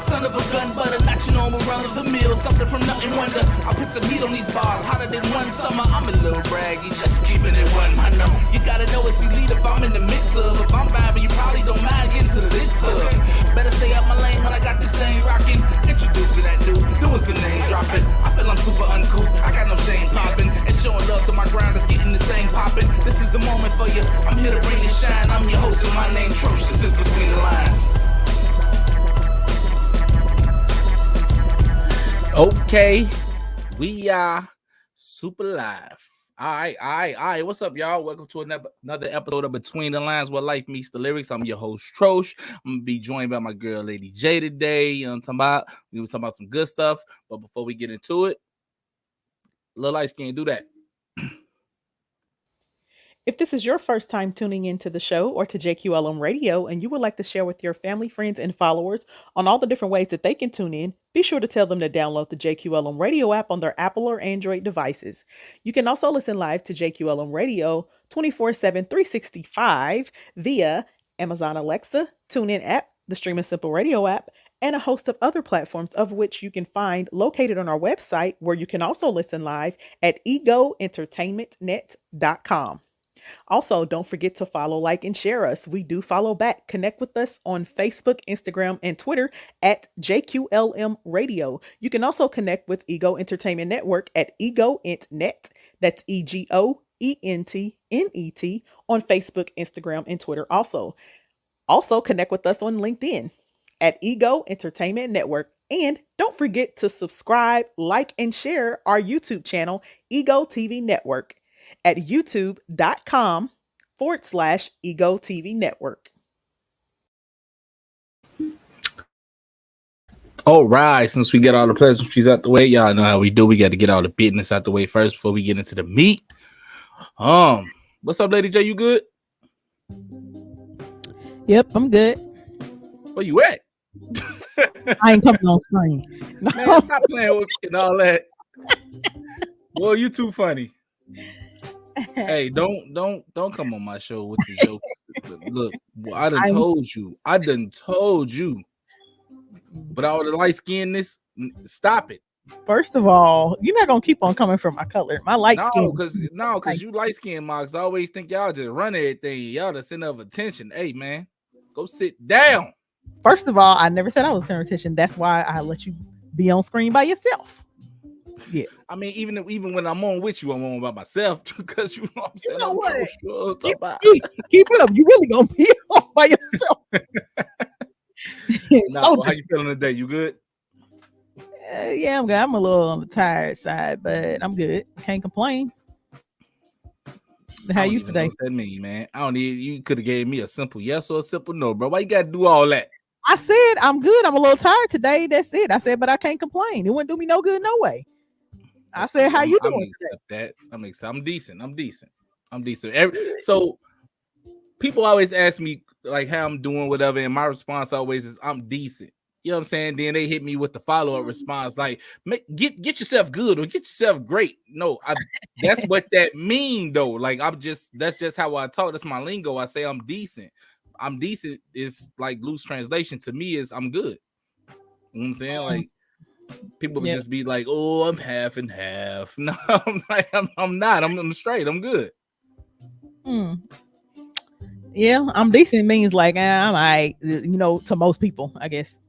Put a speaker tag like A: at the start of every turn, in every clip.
A: Son of a gun butter, not your normal run of the mill. Something from nothing wonder. I put some heat on these bars, hotter than one summer. I'm a little braggy, just keeping it one. I know you gotta know it's elite if I'm in the mix of. If I'm vibing, you probably don't mind getting to the mix of. Better stay out my lane when I got this thing rocking. Introduce to that dude, doing some name dropping. I feel I'm super uncool, I got no shame popping. And showing love to my grind is getting this thing popping. This is the moment for you, I'm here to bring and shine. I'm your host and my name Troche, this is Between the Lines.
B: Okay, we are super live. All right. What's up, y'all? Welcome to another episode of Between the Lines, where life meets the lyrics. I'm your host, Troche. I'm gonna be joined by my girl, Lady J, today. You know what I'm talking about? We were talking about some good stuff, but before we get into it, Lil Light Skin, do that.
C: If this is your first time tuning into the show or to JQLM Radio and you would like to share with your family, friends, and followers on all the different ways that they can tune in, be sure to tell them to download the JQLM Radio app on their Apple or Android devices. You can also listen live to JQLM Radio 24/7, 365 via Amazon Alexa, TuneIn app, the Stream and Simple Radio app, and a host of other platforms, of which you can find located on our website, where you can also listen live at egoentertainmentnet.com. Also, don't forget to follow, like, and share us. We do follow back. Connect with us on Facebook, Instagram, and Twitter at JQLM Radio. You can also connect with Ego Entertainment Network at EgoEntNet. That's EgoEntNet on Facebook, Instagram, and Twitter also. Also, connect with us on LinkedIn at Ego Entertainment Network. And don't forget to subscribe, like, and share our YouTube channel, Ego TV Network, at youtube.com/Ego TV Network.
B: All right, since we get all the pleasantries out the way, y'all know how we do. We got to get all the business out the way first before we get into the meat. What's up, Lady J? You good?
D: Yep, I'm good.
B: Where you at?
D: I ain't coming on screen.
B: Man, stop playing with me and all that. Boy, you too funny. Hey, don't come on my show with the jokes. Look, I done told you. But all the light skinness, stop it.
D: First of all, you're not gonna keep on coming from my color. My light skin.
B: Because you light skinned marks. I always think y'all just run everything. Y'all the center of attention. Hey man, go sit down.
D: First of all, I never said I was center of attention. That's why I let you be on screen by yourself. Yeah.
B: I mean, even when I'm on with you, I'm on by myself because you know what I'm saying.
D: You know what?
B: Keep
D: it up. You really gonna be on by yourself.
B: Nah, how you feeling today? You good?
D: Yeah, I'm good. I'm a little on the tired side, but I'm good. Can't complain. How you today?
B: What that mean, man? I don't need. You could have gave me a simple yes or a simple no, bro. Why you gotta do all that?
D: I said I'm good. I'm a little tired today. That's it. I said, but I can't complain. It wouldn't do me no good, no way. I said, how you doing today?
B: I'm decent. So people always ask me like how I'm doing, whatever, and my response always is I'm decent. You know what I'm saying? Then they hit me with the follow-up response, like get yourself good or get yourself great. No, that's what that mean though. Like that's just how I talk. That's my lingo. I say I'm decent. I'm decent is like loose translation to me is I'm good. You know what I'm saying? Like people would just be like, "Oh, I'm half and half." No, I'm like, I'm not. I'm straight. I'm good.
D: Yeah, I'm decent means like I'm alright, to most people, I guess.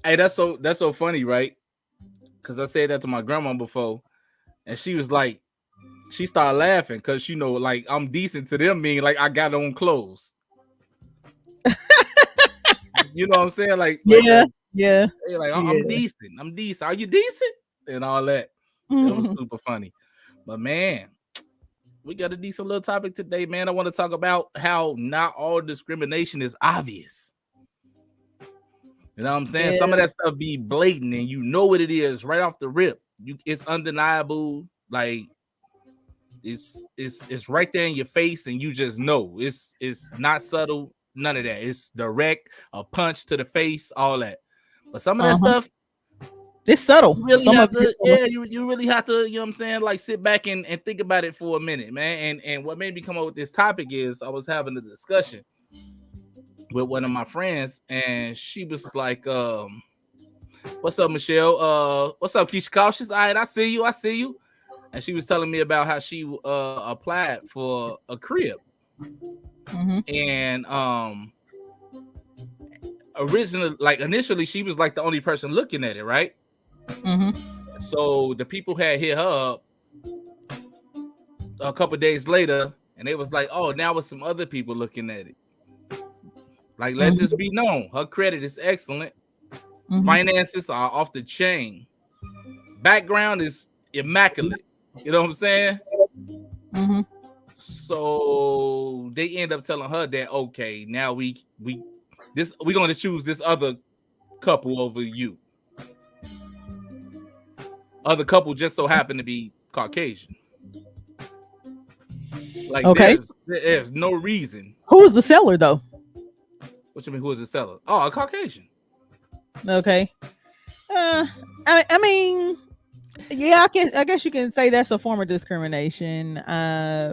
B: Hey, that's so funny, right? Because I said that to my grandma before, and she was like, she started laughing because like I'm decent to them, mean like I got on clothes. You know what I'm saying? Like
D: yeah.
B: Like I'm decent. I'm decent. Are you decent? And all that. It was super funny. But man, we got a decent little topic today, man. I want to talk about how not all discrimination is obvious. You know what I'm saying? Some of that stuff be blatant and you know what it is right off the rip. It's undeniable. Like it's right there in your face and you just know. It's not subtle. None of that. It's direct, a punch to the face, all that. But some of that stuff,
D: it's subtle.
B: You really you really have to, you know what I'm saying, like sit back and think about it for a minute, man. And what made me come up with this topic is I was having a discussion with one of my friends, and she was like, What's up, Michelle? What's up, Keisha Cautious? All right, I see you. And she was telling me about how she applied for a crib. And initially she was like the only person looking at it, right? So the people had hit her up a couple days later, and they was like, oh, now with some other people looking at it. Like, let this be known, her credit is excellent. Finances are off the chain. Background is immaculate. You know what I'm saying? So they end up telling her that, okay, now we're going to choose this other couple over you. Other couple just so happen to be Caucasian. Like,
D: okay,
B: there's no reason.
D: Who was the seller though?
B: What you mean? Who was the seller? Oh, a Caucasian.
D: Okay. I mean, yeah, I guess you can say that's a form of discrimination.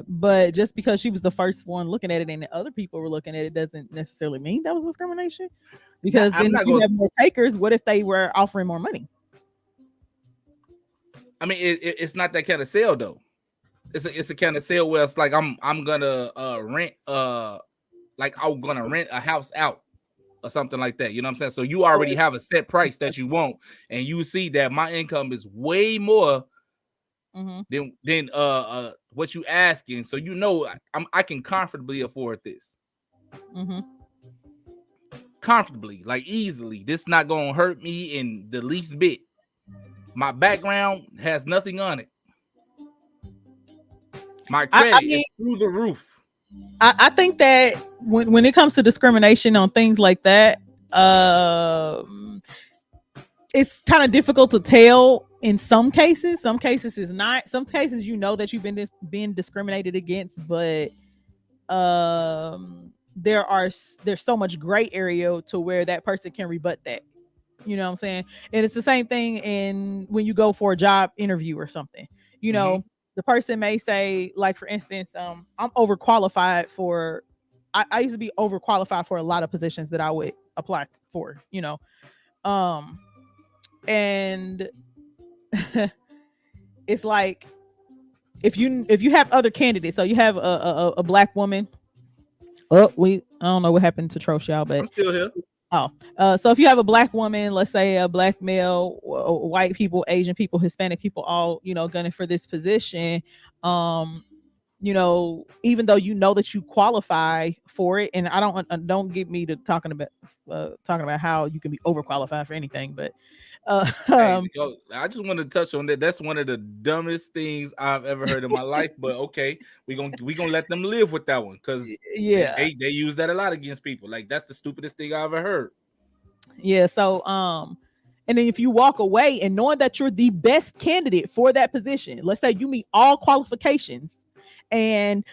D: But just because she was the first one looking at it and the other people were looking at it doesn't necessarily mean that was discrimination. Because then if you have more takers, what if they were offering more money?
B: I mean, it's not that kind of sale though. It's a kind of sale where it's like I'm gonna rent I'm gonna rent a house out or something like that. You know what I'm saying? So you already have a set price that you want, and you see that my income is way more than what you asking. So you know I can comfortably afford this. Comfortably, like easily. This not gonna hurt me in the least bit. My background has nothing on it. My credit is through the roof.
D: I think that when it comes to discrimination on things like that, it's kind of difficult to tell in some cases. Some cases is not. Some cases you know that you've been discriminated against, but there's so much gray area to where that person can rebut that. You know what I'm saying? And it's the same thing when you go for a job interview or something. You know, the person may say, like, for instance, I'm overqualified for, I used to be overqualified for a lot of positions that I would apply for, you know. And it's like, if you have other candidates, so you have a black woman. I don't know what happened to Troche, y'all, but
B: I'm still here.
D: So if you have a black woman, let's say a black male, white people, Asian people, Hispanic people, all, you know, gunning for this position, you know, even though you know that you qualify for it, and don't get me to talking about how you can be overqualified for anything, but
B: I just want to touch on that. That's one of the dumbest things I've ever heard in my life. But okay, we gonna let them live with that one, because they use that a lot against people. Like, that's the stupidest thing I ever heard.
D: Yeah. So and then if you walk away and knowing that you're the best candidate for that position, let's say you meet all qualifications, and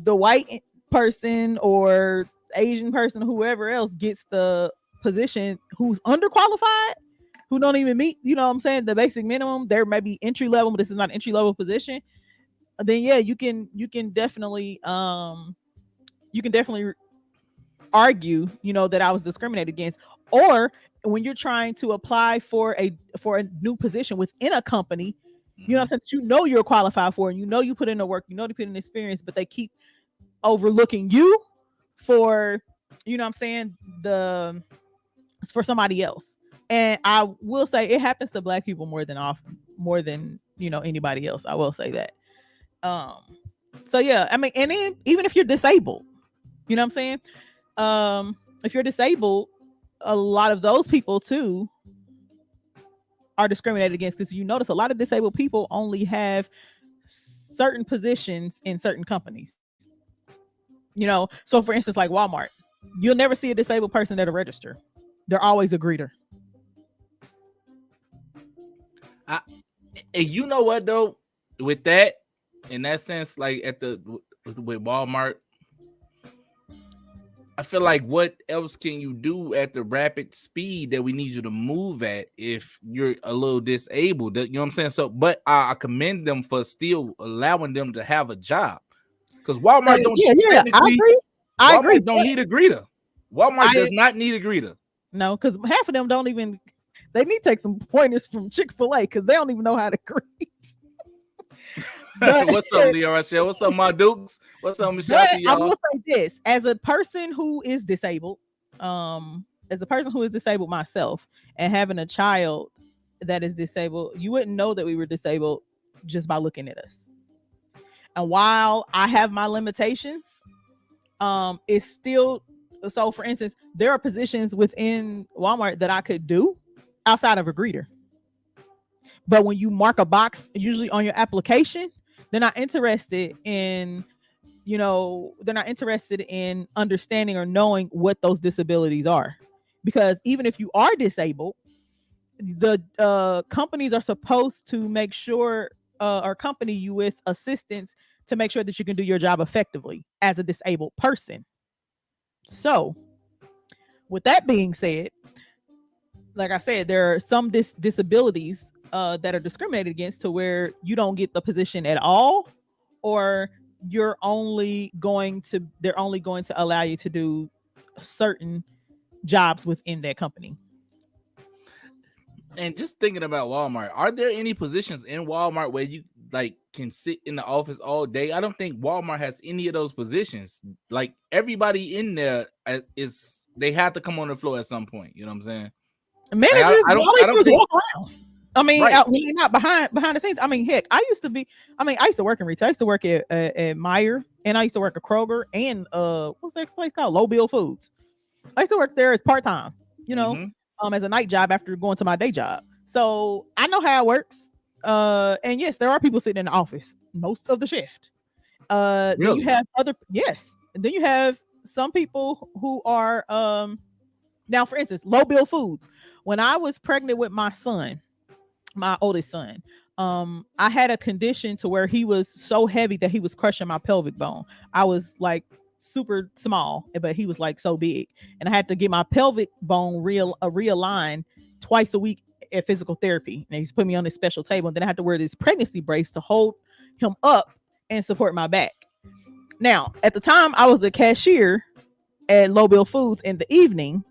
D: the white person or Asian person, whoever else gets the position who's underqualified, who don't even meet, you know what I'm saying, the basic minimum, there may be entry level, but this is not an entry level position, then yeah, you can definitely argue, you know, that I was discriminated against. Or when you're trying to apply for a new position within a company, you know what I'm saying, that you know you're qualified for, and you know you put in the work, you know you put in experience, but they keep overlooking you for, you know what I'm saying, for somebody else. And I will say it happens to black people more than you know, anybody else. I will say that. So yeah, I mean, and then even if you're disabled, you know what I'm saying? If you're disabled, a lot of those people too are discriminated against, because you notice a lot of disabled people only have certain positions in certain companies. You know, so for instance, like Walmart, you'll never see a disabled person at a register. They're always a greeter.
B: And you know what though, with that, in that sense, like with Walmart, I feel like what else can you do at the rapid speed that we need you to move at if you're a little disabled? You know what I'm saying? So, but I commend them for still allowing them to have a job, because Walmart don't. I agree. Don't need a greeter. Walmart does not need a greeter.
D: No, because half of them don't even They need to take some pointers from Chick-fil-A because they don't even know how to greet. But,
B: What's up, Leo Rochelle? What's up, my Dukes? What's up, Michelle?
D: but
B: See
D: I
B: y'all.
D: will say this: as a person who is disabled, myself, and having a child that is disabled, you wouldn't know that we were disabled just by looking at us. And while I have my limitations, it's still so. For instance, there are positions within Walmart that I could do outside of a greeter. But when you mark a box, usually on your application, they're not interested in, they're not interested in understanding or knowing what those disabilities are. Because even if you are disabled, the companies are supposed to make sure or accompany you with assistance to make sure that you can do your job effectively as a disabled person. So, with that being said, like I said, there are some disabilities that are discriminated against to where you don't get the position at all, or they're only going to allow you to do certain jobs within that company.
B: And just thinking about Walmart, are there any positions in Walmart where you like can sit in the office all day? I don't think Walmart has any of those positions. Like everybody in there they have to come on the floor at some point. You know what I'm saying?
D: Managers,
B: I don't
D: just
B: think
D: walk around. I mean,
B: right.
D: When you're not behind the scenes. I mean, heck, I used to work in retail. I used to work at Meyer, and I used to work at Kroger, and what's that place called? Low Bill Foods. I used to work there as part-time, as a night job after going to my day job. So I know how it works. And yes, there are people sitting in the office most of the shift.
B: Really?
D: Then you have and then you have some people who are now, for instance, Low Bill Foods. When I was pregnant with my son, my oldest son, I had a condition to where he was so heavy that he was crushing my pelvic bone. I was like super small, but he was like so big, and I had to get my pelvic bone realigned twice a week at physical therapy. And he's put me on this special table, and then I had to wear this pregnancy brace to hold him up and support my back. Now, at the time, I was a cashier at Low Bill Foods in the evening,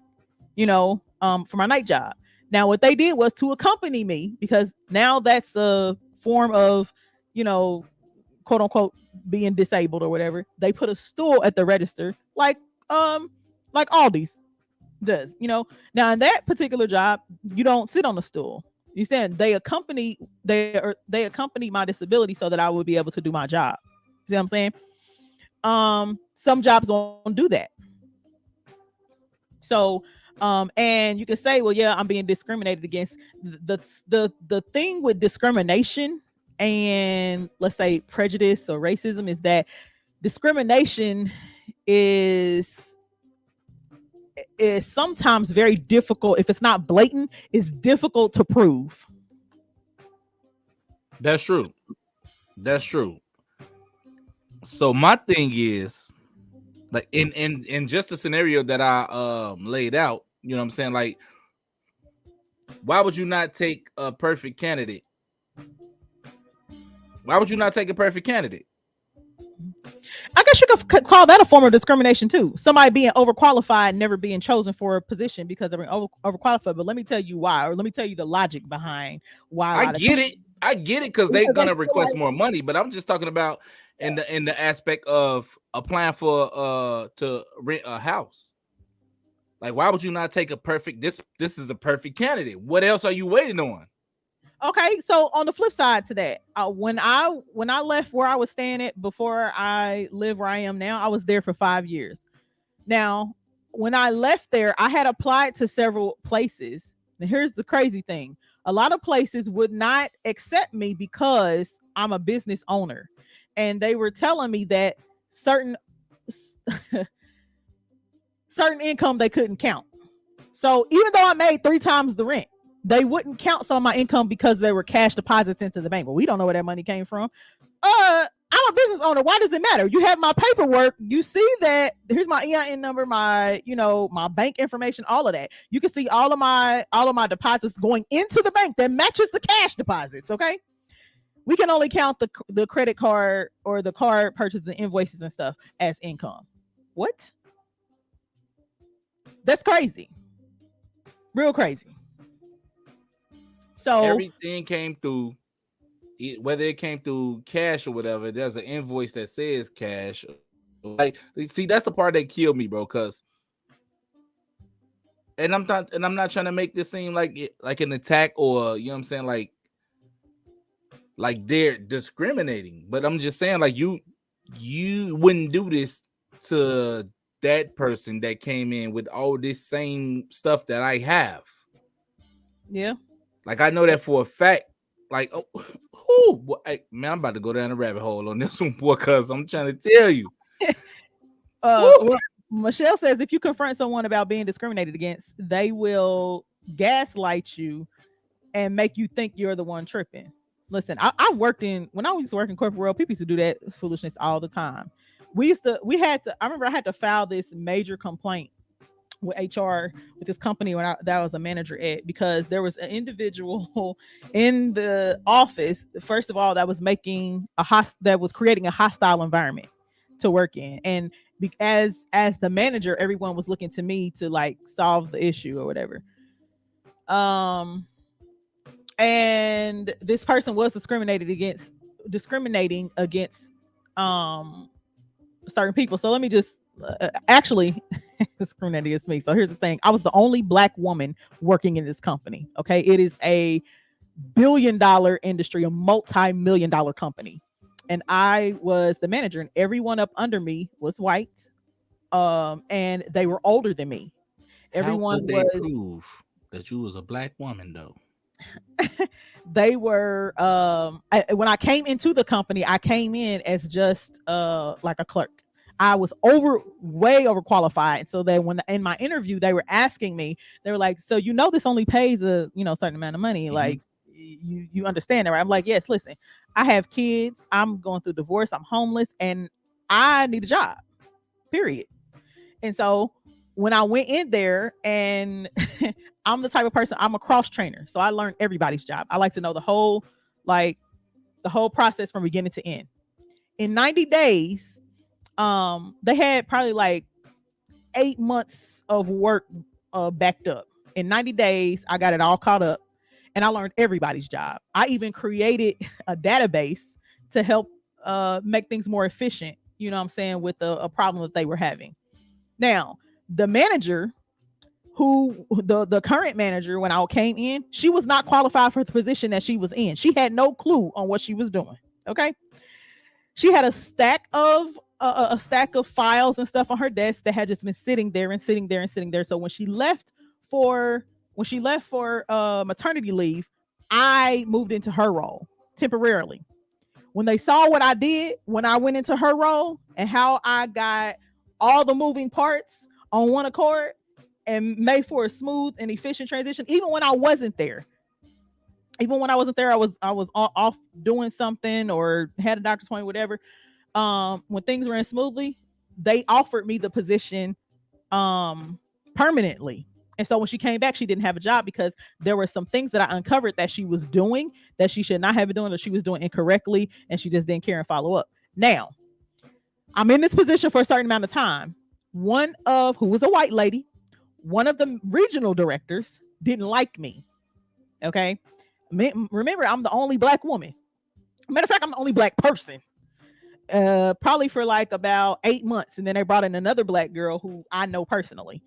D: for my night job. Now, what they did was to accompany me, because now that's a form of, quote unquote, being disabled or whatever. They put a stool at the register, like Aldi's does. Now in that particular job, you don't sit on the stool. You stand. They accompany my disability so that I would be able to do my job. See what I'm saying? Some jobs don't do that. So, and you can say, well, yeah, I'm being discriminated against. The thing with discrimination and, let's say, prejudice or racism is that discrimination is sometimes very difficult. If it's not blatant, it's difficult to prove.
B: That's true. So my thing is, like, in just the scenario that I laid out, you know what I'm saying? Like, why would you not take a perfect candidate? Why would you not take a perfect candidate?
D: I guess you could call that a form of discrimination too. Somebody being overqualified, never being chosen for a position because they're overqualified. But let me tell you why, or let me tell you the logic behind why.
B: I get it because they're gonna request more money. But I'm just talking about in the aspect of applying for to rent a house. Like, why would you not take a perfect? This is a perfect candidate. What else are you waiting on?
D: Okay, so on the flip side to that, when I left where I was staying at before I live where I am now, I was there for 5 years. Now, when I left there, I had applied to several places. And here's the crazy thing: a lot of places would not accept me because I'm a business owner, and they were telling me that certain income they couldn't count. So even though I made 3 times the rent, they wouldn't count some of my income because they were cash deposits into the bank. But we don't know where that money came from. I'm a business owner. Why does it matter? You have my paperwork. You see that here's my EIN number, my bank information, all of that. You can see all of my deposits going into the bank that matches the cash deposits. Okay. We can only count the credit card or the card purchases and invoices and stuff as income. What? That's crazy. Real crazy. So
B: everything came through. Whether it came through cash or whatever, there's an invoice that says cash. Like, see, that's the part that killed me, bro. Cause, and I'm not trying to make this seem like an attack or you know what I'm saying, like they're discriminating. But I'm just saying, like you wouldn't do this to that person that came in with all this same stuff that I have.
D: yeah.
B: Like I know that for a fact. Like, oh, whoo, boy, man, I'm about to go down a rabbit hole on this one, boy, because I'm trying to tell you.
D: Michelle says if you confront someone about being discriminated against, they will gaslight you and make you think you're the one tripping. Listen, I worked when I used to work in corporate world, people used to do that foolishness all the time. I remember I had to file this major complaint with HR with this company that I was a manager at, because there was an individual in the office, first of all, that was creating a hostile environment to work in. And as the manager, everyone was looking to me to like solve the issue or whatever. And this person was discriminating against certain people. So let me just actually discriminating against me. So here's the thing. I was the only Black woman working in this company. Okay. It is a billion-dollar industry, a multi-million-dollar company. And I was the manager, and everyone up under me was white. And they were older than me. Everyone
B: How could they prove that you was a Black woman though?
D: They were when I came into the company, I came in as just like a clerk. I was way overqualified. And so when in my interview, they were asking me, they were like, so this only pays a certain amount of money. Mm-hmm. Like you understand that, right? I'm like, yes, listen, I have kids, I'm going through divorce, I'm homeless, and I need a job, period. And so when I went in there, and I'm the type of person, I'm a cross trainer. So I learned everybody's job. I like to know the whole process from beginning to end. In 90 days, they had probably like 8 months of work backed up. In 90 days, I got it all caught up, and I learned everybody's job. I even created a database to help make things more efficient, you know what I'm saying, with a problem that they were having. Now, the manager, the current manager, when I came in, she was not qualified for the position that she was in. She had no clue on what she was doing. Okay. She had a stack of files and stuff on her desk that had just been sitting there. So when she left for maternity leave, I moved into her role temporarily. When they saw what I did when I went into her role and how I got all the moving parts on one accord and made for a smooth and efficient transition, even when I wasn't there, I was off doing something or had a doctor's appointment, whatever. When things ran smoothly, they offered me the position permanently. And so when she came back, she didn't have a job because there were some things that I uncovered that she was doing that she should not have been doing, or she was doing incorrectly, and she just didn't care and follow up. Now, I'm in this position for a certain amount of time. Who was a white lady, one of the regional directors didn't like me. Okay. Remember, I'm the only Black woman. Matter of fact, I'm the only Black person. Probably for like about 8 months. And then they brought in another Black girl who I know personally.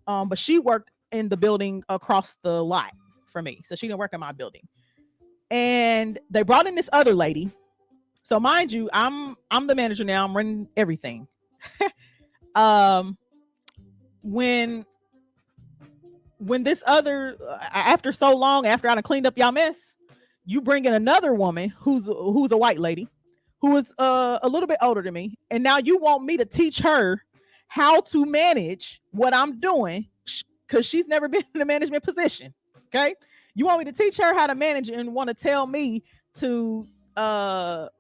D: But she worked in the building across the lot from me. So she didn't work in my building. And they brought in this other lady. So mind you, I'm the manager now. I'm running everything. When this other, after so long, after I done cleaned up y'all mess, you bring in another woman who's a white lady, who is a little bit older than me, and now you want me to teach her how to manage what I'm doing because she's never been in a management position. Okay, you want me to teach her how to manage and want to tell me to want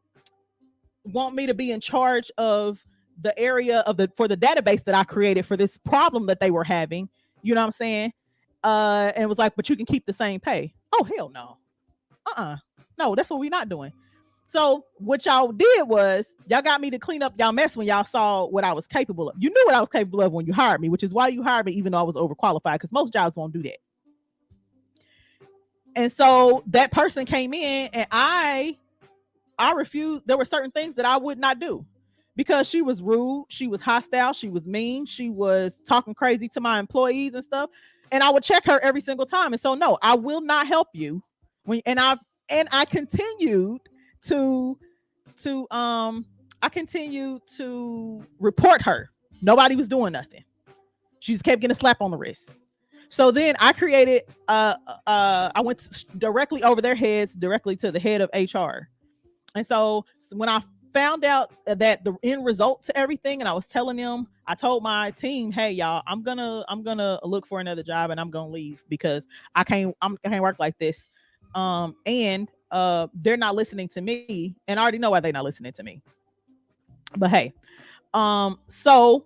D: me to be in charge of the area for the database that I created for this problem that they were having. You know what I'm saying? And was like, but you can keep the same pay. Oh, hell no. No, that's what we're not doing. So what y'all did was y'all got me to clean up y'all mess when y'all saw what I was capable of. You knew what I was capable of when you hired me, which is why you hired me, even though I was overqualified, because most jobs won't do that. And so that person came in, and I refused. There were certain things that I would not do because she was rude, she was hostile, she was mean, she was talking crazy to my employees and stuff. And I would check her every single time. And so no, I will not help you. And I continued to report her. Nobody was doing nothing. She just kept getting a slap on the wrist. So then I created I went directly over their heads, directly to the head of HR. And so when I found out that the end result to everything, and I was telling them, I told my team, hey y'all, I'm gonna look for another job, and I'm gonna leave because I can't work like this. And they're not listening to me, and I already know why they're not listening to me. But hey, so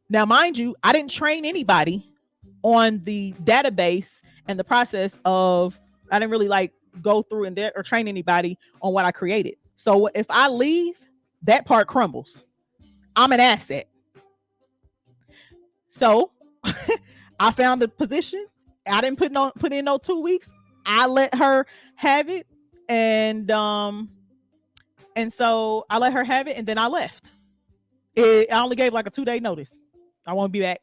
D: now mind you, I didn't train anybody on the database and the process of, I didn't really like go through and or train anybody on what I created. So if I leave, that part crumbles. I'm an asset. So I found the position. I didn't put in no 2 weeks. I let her have it. And so I let her have it, and then I left. I only gave like a 2-day notice. I won't be back,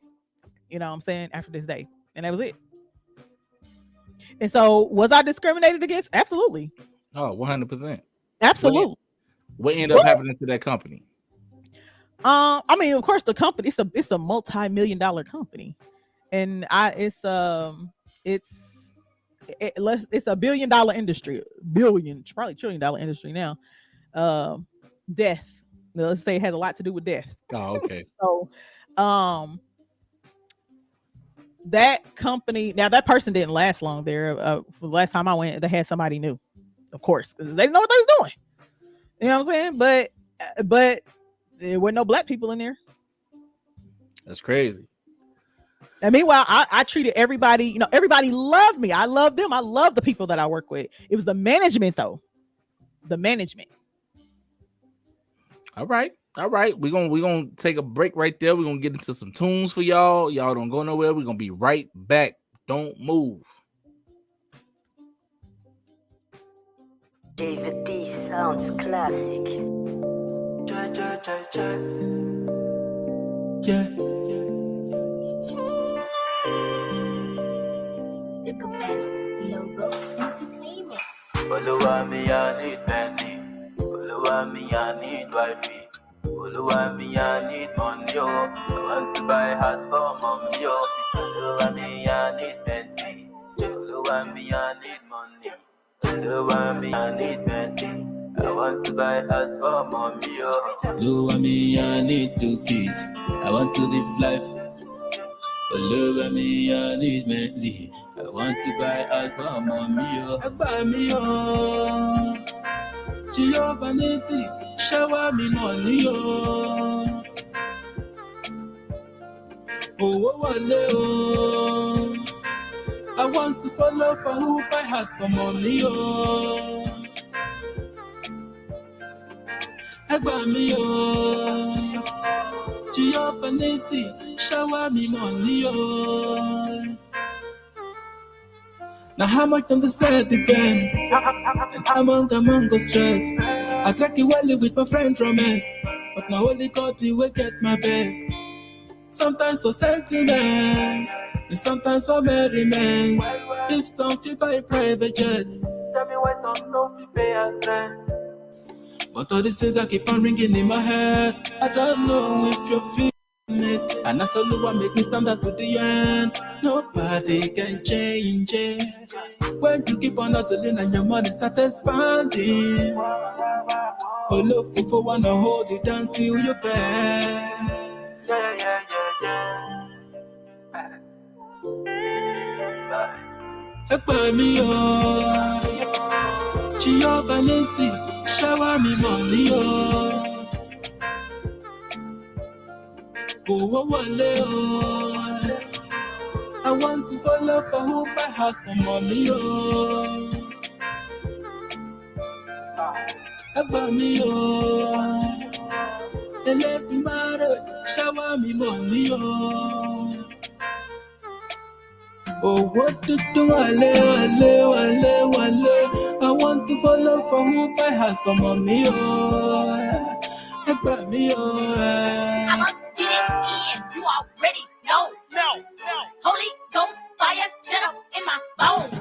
D: you know what I'm saying, after this day. And that was it. And so was I discriminated against? Absolutely.
B: Oh, 100%.
D: Absolutely.
B: What ended up happening to that company?
D: I mean, of course, the company, it's a multi-million-dollar company, and it's a $1 billion industry, probably $1 trillion industry now. Death. Let's say it has a lot to do with death.
B: Oh, okay.
D: So, that company, now that person didn't last long there. For the last time I went, they had somebody new, of course, because they didn't know what they was doing. You know what I'm saying? But there were no black people in there.
B: That's crazy.
D: And meanwhile, I treated everybody, you know, everybody loved me. I love them. I love the people that I work with. It was the management, though. The management.
B: All right. We're gonna take a break right there. We're gonna get into some tunes for y'all. Y'all don't go nowhere. We're gonna be right back. Don't move.
E: David B sounds classic.
A: Yeah.
F: The commenced logo entertainment.
A: Follow me, I need Bentley. Follow me, I need wifey. Follow me, I need money, yo. I want to buy house for mommy, yo. Follow me, I need Bentley. Follow me, I need money. Follow me, I need Bentley. I want to buy house for mommy, yo. Follow me, I need 2 kids. I want to live life. Follow me, I need Bentley. I want to buy house for mommy, yo. Buy me, yo. Jehovah Nissi, shower me money, oh. Oh. I want to follow for who buy house for mommy, oh. Buy me, oh. Jehovah Nissi, shower me money, oh. Now how much on the side depends, and among go stress. I take it well with my friend romance, but now only God will get my back. Sometimes for sentiment, and sometimes for merriment. If some feel buy a private jet, tell me why some don't pay us rent. But all these things I keep on ringing in my head. I don't know if you're feeling it, and that's all what makes me stand up to the end. Nobody can change it. When you keep on hustling and your money start expanding, oh look for wanna hold you down till you're back. Buy me oh, Jehovah Nissi, shower me money oh. Oh. I want to follow for who buy house for mommy, oh. Buy me, oh. And let me marry, shower me money, oh. Oh, what to do? Wale. I want to follow for who my house for mommy. Oh, I got me. Oh,
F: I'ma get it in. You already know.
A: no.
F: Holy Ghost fire, shut up in my bones.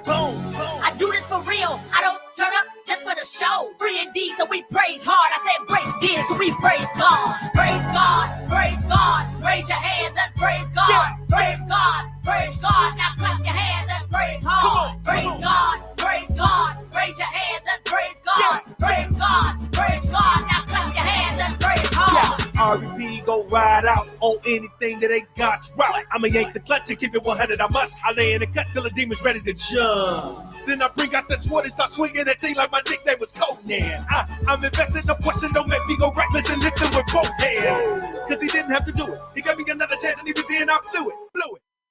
F: I do this for real. I don't turn up just for the show. Free indeed, so we praise hard. I said praise did, so we praise God. Praise God, praise God. Raise your hands and praise God. Praise God, praise God. Now clap your hands and praise hard. Praise God, praise God. Raise your hands and praise God. Praise God, praise God. Now clap your hands and praise hard.
G: R.E.P. go ride out on anything that ain't God's route. I'ma yank the clutch and keep it 100. I must. I lay in the cut till the demon's ready to jump. Then I bring out the sword and start swinging that thing like my nickname was Conan. I'm invested, no question, don't make me go reckless and lift it with both hands. Cause he didn't have to do it. He gave me another chance and even then I blew it.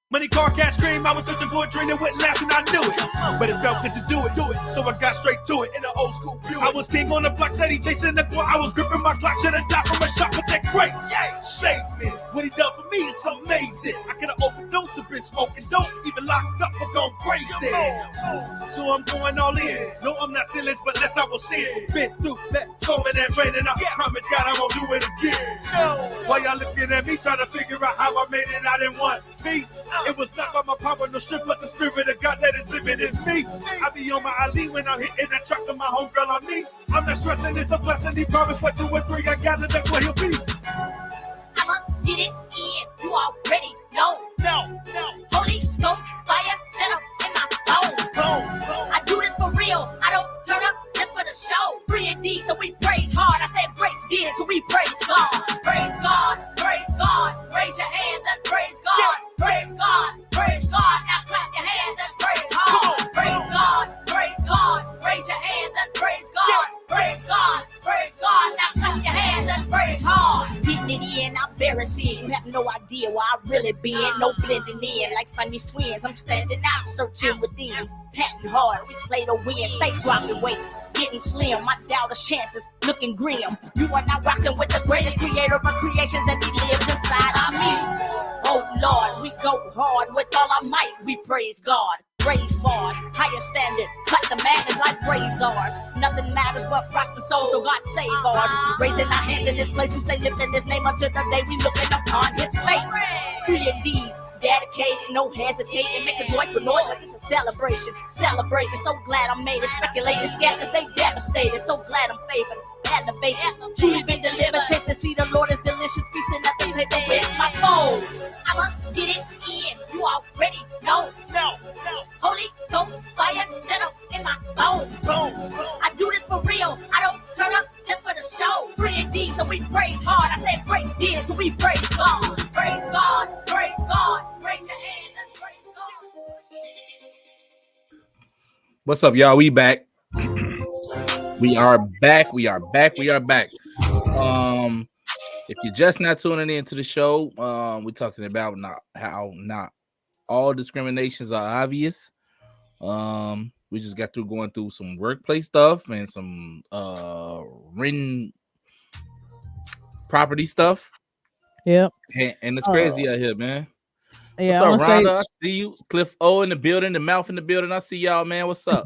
G: Money, car, cash, cream. I was searching for a dream that wouldn't last and I knew it. But it felt good to do it. So I got straight to it in an old school Buick. I was king on the block, steady chasing the guap. I was gripping my Glock, should have died from a shot, but that grace saved me. What he done for me is amazing. I could have overdosed, been smoking dope, even locked up for going crazy. So I'm going all in. No, I'm not sinless, but less I will sin. Been through that storm and that rain, and I promise God I won't do it again. While y'all looking at me trying to figure out how I made it out in one piece. It was not by my power, no strength, but the spirit of God that is living in me. I be on my Ali when I'm hitting that truck to my homegirl on me. I'm not stressing, it's a blessing. He promised what 2 or 3 I gather, that's what he'll be.
F: I'ma get it in. You already know.
G: No.
F: Holy Ghost fire, shut up in my bones. I do this for real. I don't turn up just for the show. Free indeed, so we praise hard. I said praise did, so we praise God. Praise God, praise God. Raise your hands and praise God. Praise God, praise God. Now clap your hands and praise hard. Praise God, praise God. Raise your hands and praise God. Praise God, praise God. Now clap your hands and praise hard. Getting it in, I'm embarrassing. You have no idea where I really been. No blending in like Siamese twins. I'm standing out, searching within. Patting hard, we play to win. Stay dropping weight, getting slim. My doubters' chances looking grim. You are now rocking with the greatest creator of creations, and he lives inside of me. Oh Lord, we go hard with all our might. We praise God. Raise bars, higher standard, cut the madness like razors. Nothing matters but prosper souls, so God save ours. Raising our hands in this place, we stay lifting His name until the day we looking upon His face. Free indeed, dedicated, no hesitating, make a joyful noise like it's a celebration. Celebrating, so glad I made it. Speculating, scatters, they devastated. So glad I'm favored, elevated, truly been delivered. Taste to see the Lord is delicious, feasting at the table with my foe. I'ma get it in, you already know.
G: No.
F: Holy Ghost fire, shut up in my bones. I do this for real. I don't turn up just for the show. Free indeed, so we praise hard. I said praise did, so we praise God. Praise God, praise God. Raise your hands and praise God.
B: What's up, y'all? We back. We are back. If you're just not tuning into the show, we're talking about how not all discriminations are obvious. We just got through going through some workplace stuff and some written property stuff.
D: Yep.
B: And it's crazy out here, man.
D: Yeah,
B: What's up, Rhonda? I see you. Cliff O in the building, the mouth in the building. I see y'all, man. What's up?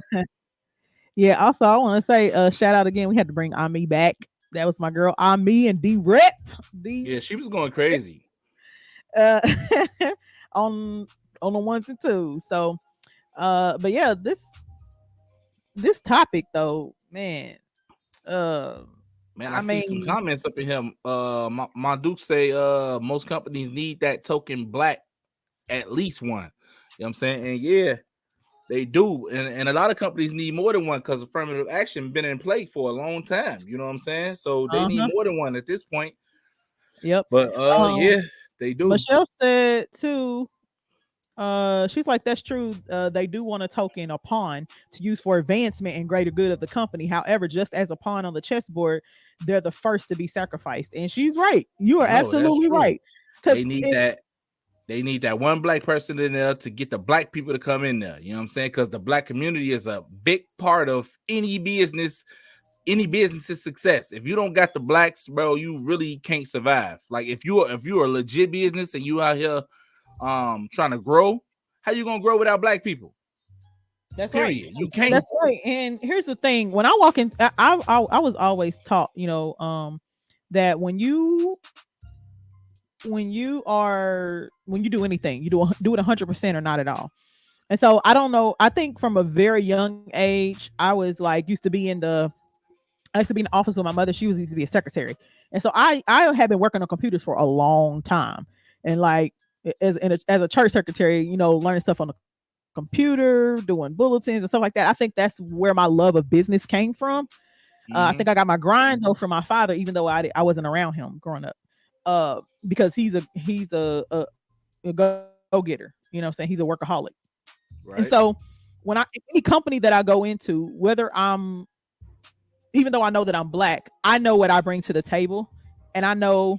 D: Yeah, also I want to say shout out again. We had to bring Ami back. That was my girl Ami and D Rep.
B: Yeah, she was going crazy.
D: On the ones and twos. So but yeah, this topic though, man.
B: I see some comments up in here. My Duke say most companies need that token black, at least one. You know what I'm saying? And yeah, they do. And a lot of companies need more than one because affirmative action been in play for a long time. You know what I'm saying? So they need more than one at this point.
D: Yep.
B: But yeah, they do.
D: Michelle said too. She's like, that's true. They do want a token, a pawn, to use for advancement and greater good of the company. However, just as a pawn on the chessboard, they're the first to be sacrificed. And she's right. You are absolutely right.
B: They need that. They need that one black person in there to get the black people to come in there. You know what I'm saying? Because the black community is a big part of any business's success. If you don't got the blacks, bro, you really can't survive. Like if you're a legit business and you out here trying to grow, How you gonna grow without black people?
D: That's
B: Period.
D: right.
B: You can't.
D: That's right. And here's the thing: when I walk in, I was always taught, that when you do anything, you do it 100% or not at all. And so I don't know. I think from a very young age, I was like I used to be in the office with my mother. She used to be a secretary, and so I had been working on computers for a long time, and like as a church secretary, learning stuff on the computer, doing bulletins and stuff like that. I think that's where my love of business came from. I think I got my grind though from my father, even though I wasn't around him growing up, because he's a go getter. You know what I'm saying? He's a workaholic.
B: Right.
D: And so when any company that I go into, even though I know that I'm black, I know what I bring to the table, and I know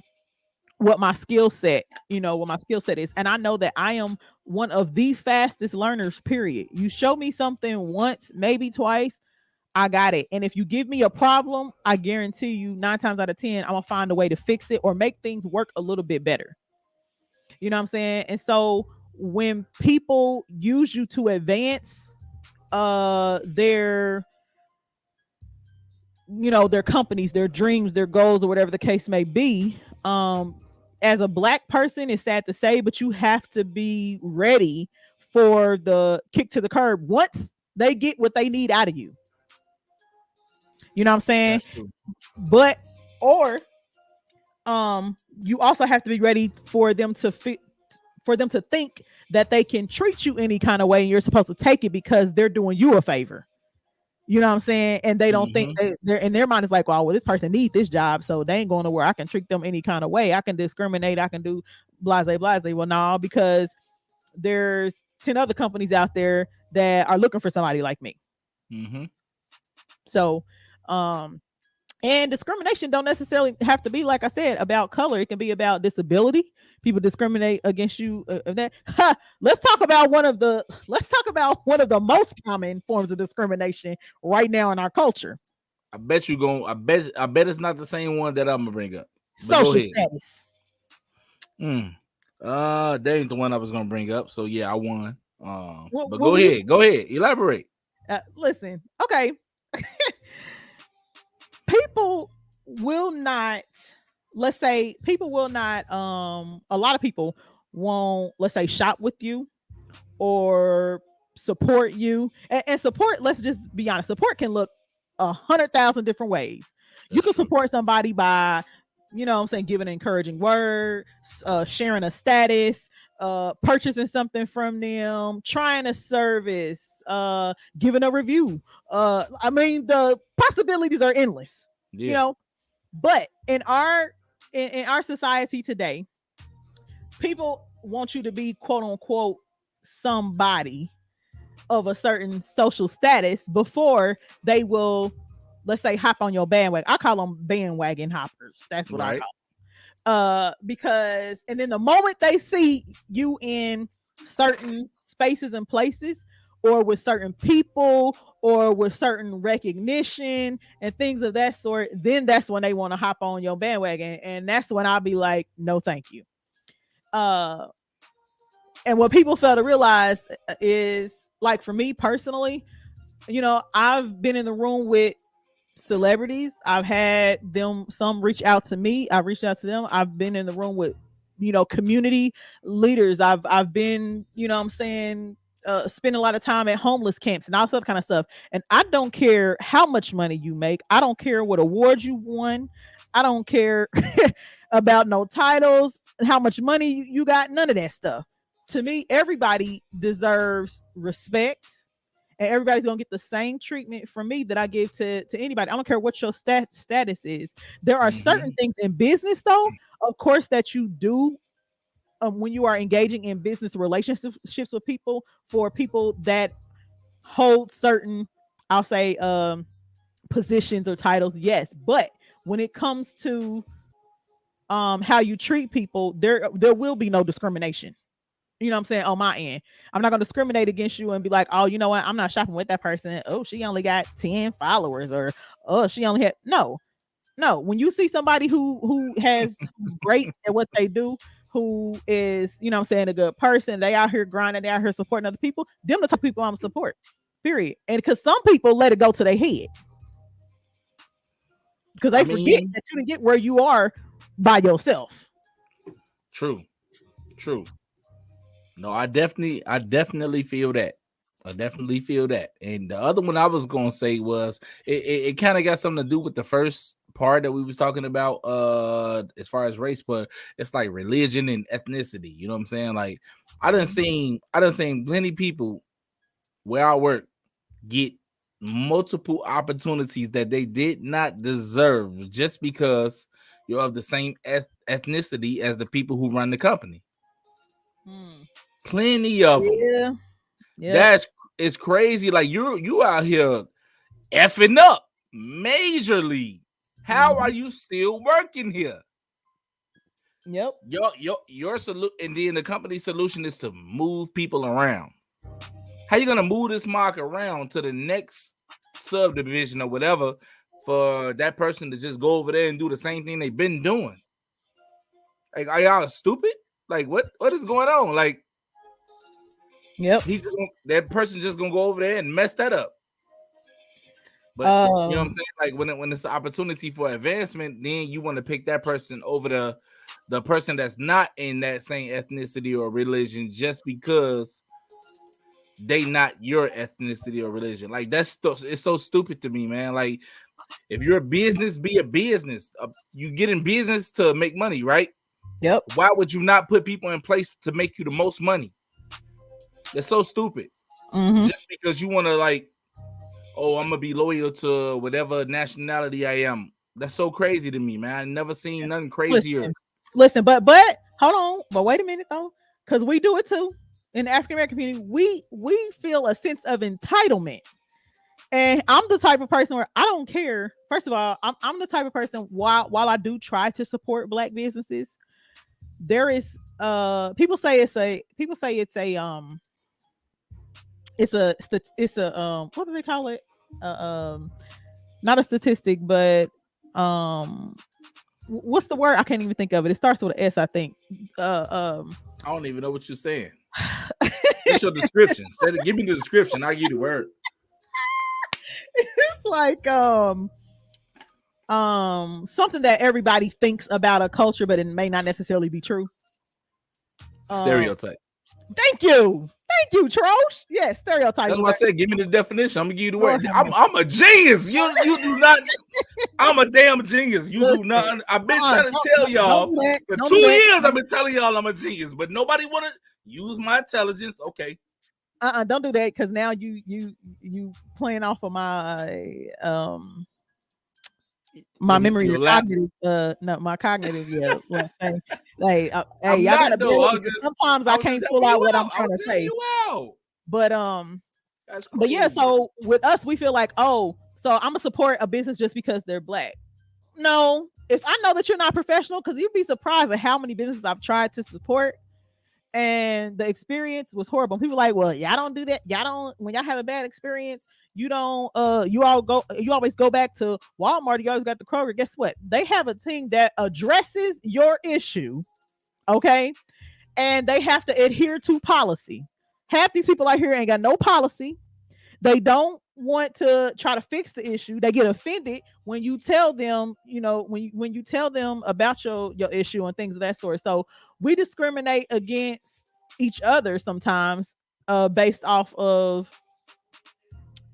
D: what my skill set is. And I know that I am one of the fastest learners, period. You show me something once, maybe twice, I got it. And if you give me a problem, I guarantee you 9 times out of 10, I'm gonna find a way to fix it or make things work a little bit better. You know what I'm saying? And so when people use you to advance their their companies, their dreams, their goals, or whatever the case may be, as a black person, it's sad to say, but you have to be ready for the kick to the curb once they get what they need out of you. You know what I'm saying?
B: That's true.
D: But or you also have to be ready for them to think that they can treat you any kind of way, and you're supposed to take it because they're doing you a favor. You know what I'm saying? And they don't think they're in their mind is like, well, this person needs this job, so they ain't going to where I can treat them any kind of way. I can discriminate. I can do blase. Well, no, because there's 10 other companies out there that are looking for somebody like me. So, and discrimination don't necessarily have to be, like I said, about color. It can be about disability. People discriminate against you. Let's talk about one of the most common forms of discrimination right now in our culture.
B: I bet it's not the same one that I'm gonna bring up.
D: Social status.
B: That ain't the one I was gonna bring up. So yeah, I won. But go ahead. Go ahead. Elaborate.
D: Listen, okay. People will not, a lot of people won't, let's say, shop with you or support you. And support, let's just be honest, support can look 100,000 different ways. You can support somebody by, giving an encouraging word, sharing a status, purchasing something from them, trying a service, giving a review. The possibilities are endless. But in our society today, people want you to be quote unquote somebody of a certain social status before they will, let's say, hop on your bandwagon. I call them bandwagon hoppers. That's what I call them. Because, and then the moment they see you in certain spaces and places, or with certain people, or with certain recognition and things of that sort, then that's when they want to hop on your bandwagon. And that's when I'll be like, no, thank you. And what people fail to realize is, like, for me personally, I've been in the room with celebrities. I've had some reach out to me. I've reached out to them. I've been in the room with, community leaders. I've been, spend a lot of time at homeless camps and all that kind of stuff. And I don't care how much money you make. I don't care what awards you've won. I don't care about no titles, how much money you got, none of that stuff. To me, everybody deserves respect, and everybody's gonna get the same treatment from me that I give to anybody. I don't care what your status is. There are certain things in business, though, of course, that you do when you are engaging in business relationships with people, for people that hold certain, I'll say, positions or titles, yes. But when it comes to how you treat people, there will be no discrimination. You know what I'm saying? On my end, I'm not going to discriminate against you and be like, oh, you know what? I'm not shopping with that person. Oh, she only got 10 followers, or oh, she only had no. When you see somebody who's great at what they do, who is, you know what I'm saying, a good person. They out here grinding, they out here supporting other people. Them the type of people I'm support. Period. And because some people let it go to their head. Because they forget that you didn't get where you are by yourself.
B: True. No, I definitely feel that. I definitely feel that. And the other one I was gonna say was it kind of got something to do with the first part that we was talking about as far as race, but it's like religion and ethnicity. You know what I'm saying? Like I done seen plenty people where I work get multiple opportunities that they did not deserve just because you're of the same ethnicity as the people who run the company. Plenty of them. Yeah. It's crazy. Like you out here effing up majorly. How are you still working here?
D: Yep.
B: Your solution, and then the company's solution is to move people around. How you gonna move this mark around to the next subdivision or whatever for that person to just go over there and do the same thing they've been doing? Like, are y'all stupid? Like, what is going on? Like,
D: yep,
B: that person just gonna go over there and mess that up. But you know what I'm saying? Like when it's an opportunity for advancement, then you want to pick that person over the person that's not in that same ethnicity or religion just because they not your ethnicity or religion. Like it's so stupid to me, man. Like if you're a business, be a business. You get in business to make money, right?
D: Yep.
B: Why would you not put people in place to make you the most money? That's so stupid. Just because you want to like, oh, I'm gonna be loyal to whatever nationality I am. That's so crazy to me, man. I never seen nothing crazier.
D: Listen, but hold on, but wait a minute though, because we do it too in the African American community. We feel a sense of entitlement, and I'm the type of person where I don't care. First of all, I'm the type of person while I do try to support Black businesses, there is people say it's a what do they call it? Not a statistic, but what's the word? I can't even think of it. It starts with an S, I think.
B: I don't even know what you're saying. What's your description? Give me the description. I'll give you the word.
D: It's like something that everybody thinks about a culture, but it may not necessarily be true.
B: Stereotype.
D: Thank you, Troche. Yes, stereotype.
B: That's what I said. Give me the definition. I'm gonna give you the word. I'm a genius. You do not. I'm a damn genius. You do not. I've been trying to tell y'all for 2 years. I've been telling y'all I'm a genius, but nobody want to use my intelligence. Okay.
D: Don't do that, because now you playing off of my my memory, my cognitive, yeah. Hey, y'all gotta sometimes I can't pull out what I'm trying to say. But yeah, so with us, we feel like, oh, so I'm gonna support a business just because they're Black. No, if I know that you're not professional, because you'd be surprised at how many businesses I've tried to support and the experience was horrible. People like, well, y'all don't do that. Y'all don't, when y'all have a bad experience, you don't you always go back to Walmart. You always got the Kroger. Guess what? They have a team that addresses your issue, okay? And they have to adhere to policy. Half these people out here ain't got no policy. They don't want to try to fix the issue. They get offended when you tell them, when you tell them about your issue and things of that sort. So we discriminate against each other sometimes based off of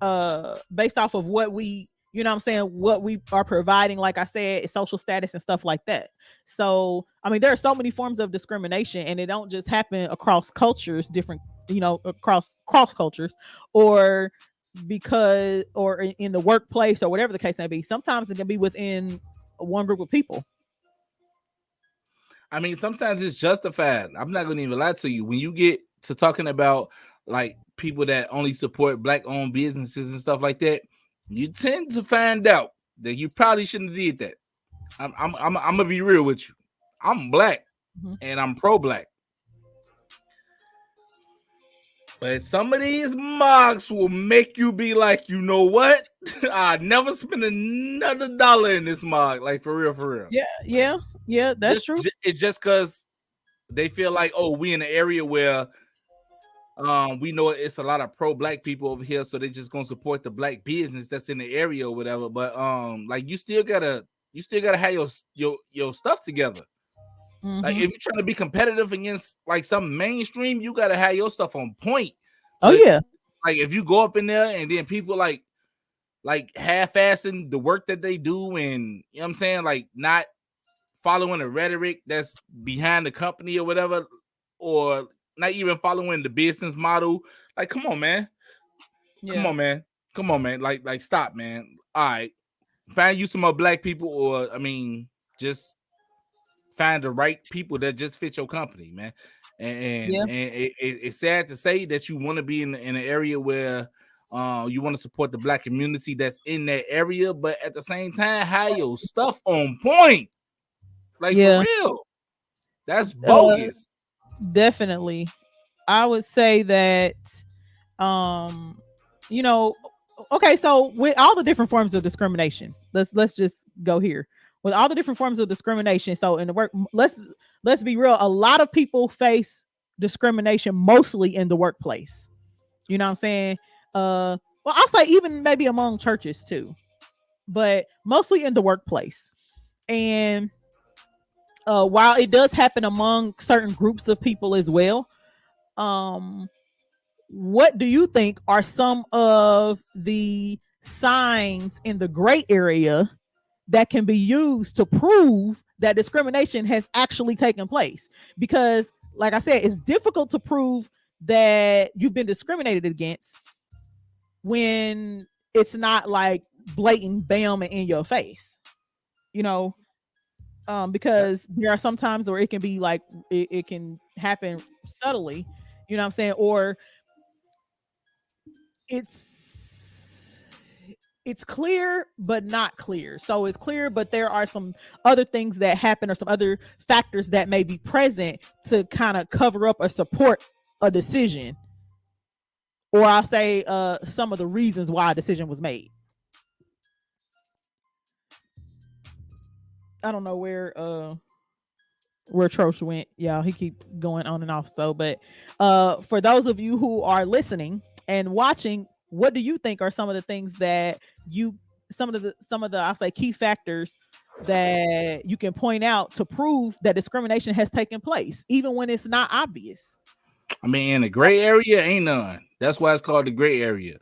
D: what we, what we are providing. Like I said, social status and stuff like that. So, I mean, there are so many forms of discrimination, and it don't just happen across cultures, different, across cultures, or in the workplace, or whatever the case may be. Sometimes it can be within one group of people.
B: I mean, sometimes it's justified. I'm not gonna even lie to you. When you get to talking about like people that only support Black-owned businesses and stuff like that, you tend to find out that you probably shouldn't have did that. I'm gonna be real with you. I'm Black, and I'm pro-Black. But some of these marks will make you be like, you know what? I'll never spend another dollar in this mark. Like, for real.
D: Yeah, that's true.
B: It's just because they feel like, oh, we in an area where we know it's a lot of pro-black people over here, so they just gonna support the black business that's in the area or whatever. But like you still gotta have your stuff together. Like if you're trying to be competitive against like some mainstream, you gotta have your stuff on point.
D: Oh
B: But,
D: yeah.
B: like if you go up in there and then people like half-assing the work that they do, and you know what I'm saying, like not following the rhetoric that's behind the company or whatever, or not even following the business model. Like, come on, man. Come on, man. Come on, man. Like, stop, man. All right. Find you some more black people, or I mean, just find the right people that just fit your company, man. And it's sad to say that you want to be in an area where you want to support the black community that's in that area, but at the same time, have your stuff on point. Like, for real. That's bogus.
D: Definitely. I would say that you know, okay, so with all the different forms of discrimination, let's just go here. With all the different forms of discrimination, so in the work, let's be real, a lot of people face discrimination mostly in the workplace. You know what I'm saying? Well, I'll say even maybe among churches too, but mostly in the workplace. And while it does happen among certain groups of people as well, what do you think are some of the signs in the gray area that can be used to prove that discrimination has actually taken place? Because, like I said, it's difficult to prove that you've been discriminated against when it's not like blatant bam and in your face, you know. Because there are some times where it can be like it can happen subtly, you know what I'm saying, or it's clear but not clear. So it's clear, but there are some other things that happen or some other factors that may be present to kind of cover up or support a decision, or I'll say some of the reasons why a decision was made. I don't know where Troche went. Yeah, he keep going on and off. So, but for those of you who are listening and watching, what do you think are some of the things that some of the I'll say key factors that you can point out to prove that discrimination has taken place, even when it's not obvious?
B: I mean, in the gray area, ain't none. That's why it's called the gray area.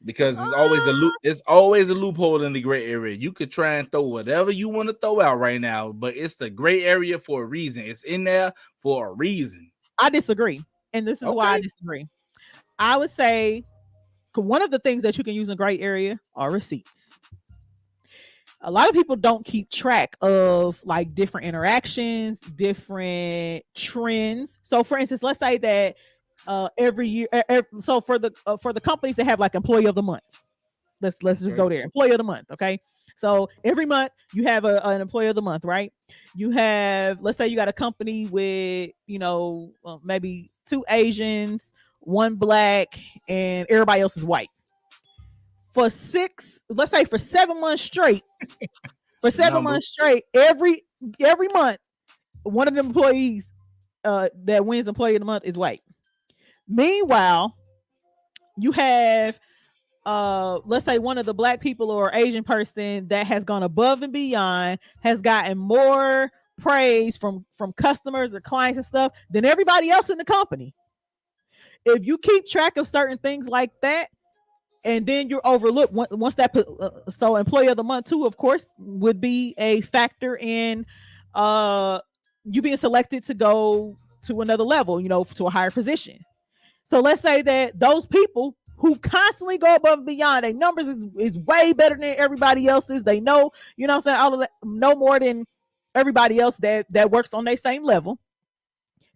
B: Because it's always a loophole in the gray area. You could try and throw whatever you want to throw out right now, but it's the gray area for a reason. It's in there for a reason.
D: I disagree, and this is why I disagree. I would say one of the things that you can use in gray area are receipts. A lot of people don't keep track of like different interactions, different trends. So, for instance, let's say that every year, so for the companies that have like employee of the month, let's just go there, employee of the month. Okay, so every month you have an employee of the month, right? You have, let's say you got a company with, you know, maybe 2 Asians, 1 black, and everybody else is white. For 7 months straight, every month, one of the employees that wins employee of the month is white. Meanwhile, you have let's say one of the black people or Asian person that has gone above and beyond, has gotten more praise from customers or clients and stuff than everybody else in the company. If you keep track of certain things like that, and then you're overlooked once that so employee of the month too, of course, would be a factor in you being selected to go to another level, you know, to a higher position. So let's say that those people who constantly go above and beyond, their numbers is way better than everybody else's. They know, you know what I'm saying, all of that, no more than everybody else that works on their same level,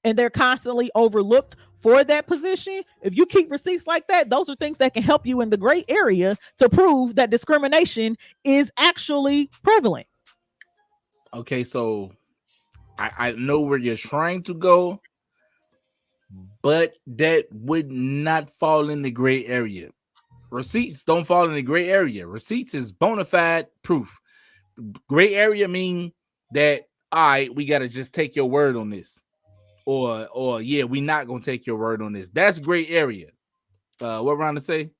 D: and they're constantly overlooked for that position. If you keep receipts like that, those are things that can help you in the gray area to prove that discrimination is actually prevalent.
B: Okay, so I know where you're trying to go, but that would not fall in the gray area. Receipts don't fall in the gray area. Receipts is bona fide proof. Gray area mean that all right, we gotta just take your word on this, or yeah, we not gonna take your word on this. That's gray area. What Ron to say?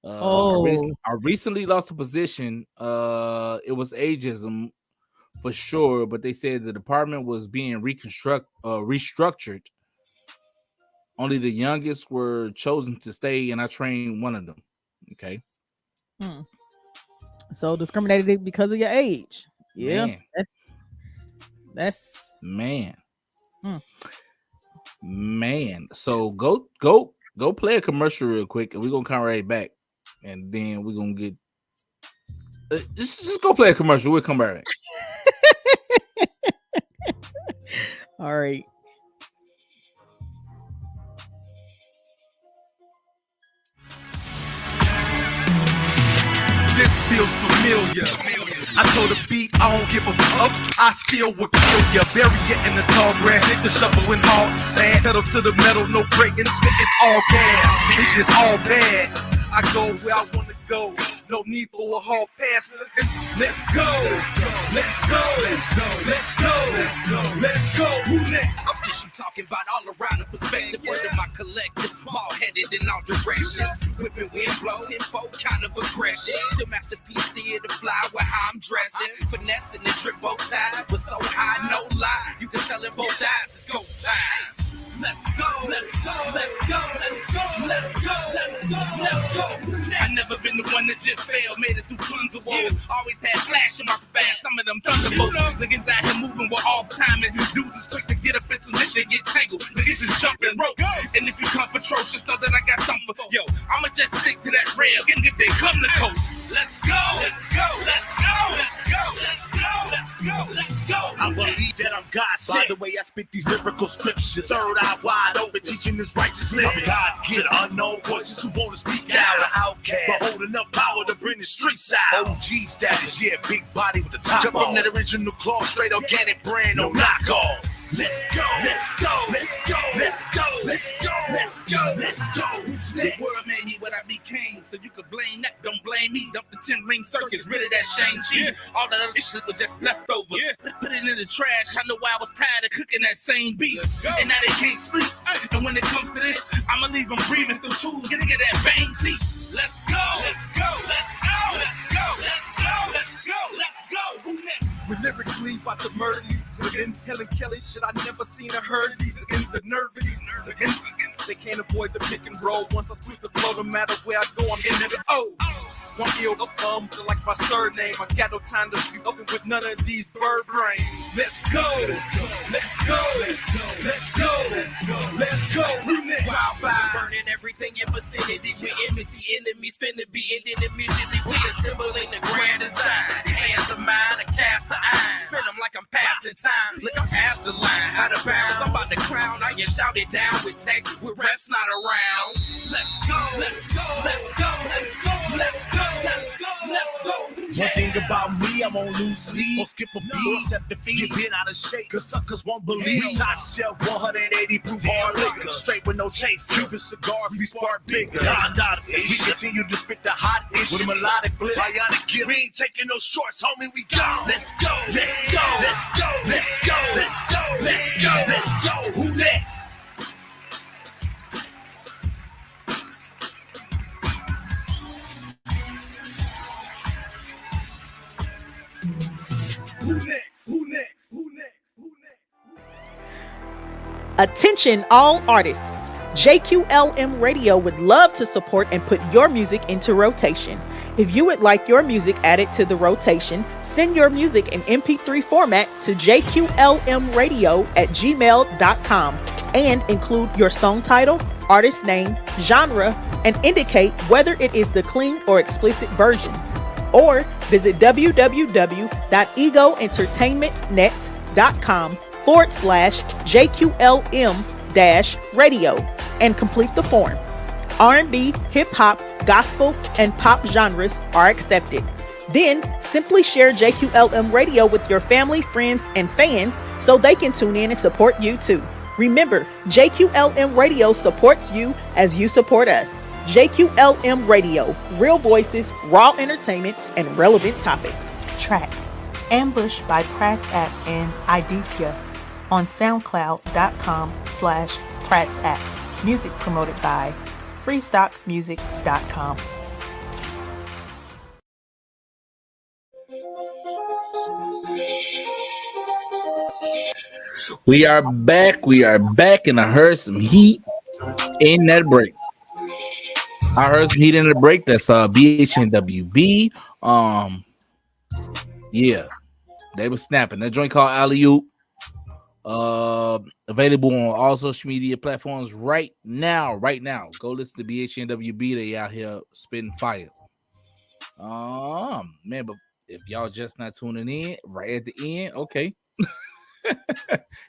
B: I recently lost a position. It was ageism for sure, but they said the department was being restructured. Only the youngest were chosen to stay, and I trained one of them. Okay.
D: So discriminated because of your age. Yeah,
B: Man.
D: that's
B: man. Man. So go play a commercial real quick, and we're gonna come right back, and then we're gonna get just go play a commercial. We'll come right back.
D: all right.
G: This feels familiar. I told the beat, I don't give a fuck. I still would kill ya. Bury ya in the tall grass. Ditch the shovel and hard. Sad. Pedal to the metal, no breaking. It's all gas. It's just all bad. I go where I wanna go. No need for a hard pass. Let's go. Let's go. Let's go. Let's go. Let's go. Let's go. Who next?
A: I'm just talking about all around the perspective. Under my collective, ball headed in all directions. Whipping wind blow, tempo, kind of aggression. Still masterpiece, theater fly with how I'm dressing. Finessing the drip bow tie, but so high, no lie. You can tell in both eyes, it's go time. Let's go, let's go, let's go, let's go, let's go, let's go, let's go. I never been the one that just failed, made it through tons of woes. Always had flash in my span, some of them thunderbolts. Niggas out here moving with off timing. Dudes is quick to get up in some shit, get tangled. So get this jumping rope. And if you come for Troche, just know that I got something for yo. I'ma just stick to that rail, and if they come to coast. Let's go, let's go, let's go, let's go, let's go, let's go, let's go.
G: I believe that I'm God's by the way I spit these lyrical scriptures. Third eye wide open, teaching this righteousness. I'm God's kid, unknown voices who want to speak out. Outcast, but holding up power to bring the streets out. OG status, yeah, big body with the top off. From that original claw, straight organic brand, no knockoff. Let's go, let's go, let's go, let's go, let's go, let's go, let's go.
A: The world made me what I became, so you could blame that, don't blame me. Dump the 10-ring circus, rid of that Shang-Chi. All that other shit was just leftovers. Put it in the trash, I know I was tired of cooking that same beef. And now they can't sleep. And when it comes to this, I'ma leave them breathing through tubes. Get that bang teeth. Let's go, let's go, let's go, let's go, let's go, let's go, let's go. Who next?
G: We lyrically about to murder these. Again, Helen Kelly, shit, I never seen or heard of these. Again, the nerve of these. Again, they can't avoid the pick and roll. Once I sweep the flow, no matter where I go, I'm in the O. One ill like my surname. I got no time to be open with none of these bird brains. Let's go, let's go, let's go, let's go, let's go, let's go, let's go. Who next?
A: Wildfire, burning everything in vicinity. We enmity enemies, finna be ending immediately. We assembling the grand design. These hands of mine, I cast the iron. Spin them like I'm passing time. Look, I'm past the line, out of bounds. I'm about to crown. I get shouted down with Texas with reps not around. Let's go, let's go, let's go, let's go, let's go. Let's go, let's go.
G: One thing about me, I'm on loose sleep. Won't skip a beat, accept defeat. Get bent out of shape, cause suckers won't believe. Top shelf, 180 proof hard liquor. Straight with no chase, Cuban cigars, we spark bigger. We continue to spit the hot ish with a melodic flip. Bionic gift. We ain't taking no shorts, homie, we go. Let's go, let's go, let's go, let's go, let's go, let's go, let's go. Who next? Who next? Who next? Who next? Who next?
C: Attention all artists. JQLM Radio would love to support and put your music into rotation. If you would like your music added to the rotation, send your music in MP3 format to jqlmradio@gmail.com and include your song title, artist name, genre, and indicate whether it is the clean or explicit version. Or visit www.egoentertainment.com/JQLM-radio and complete the form. R&B, hip-hop, gospel, and pop genres are accepted. Then simply share JQLM Radio with your family, friends, and fans so they can tune in and support you too. Remember, JQLM Radio supports you as you support us. JQLM Radio, real voices, raw entertainment, and relevant topics. Track. Ambush by Pratt's Act and Idithia on soundcloud.com/Pratt's Act. Music promoted by freestockmusic.com.
B: We are back. We are back, and I heard some heat in that break. I heard some heat in the break. That's BHNWB. Yeah, they were snapping. That joint called Alley Oop. Available on all social media platforms right now. Right now, go listen to BHNWB. They out here spitting fire. Man, but if y'all just not tuning in right at the end, okay.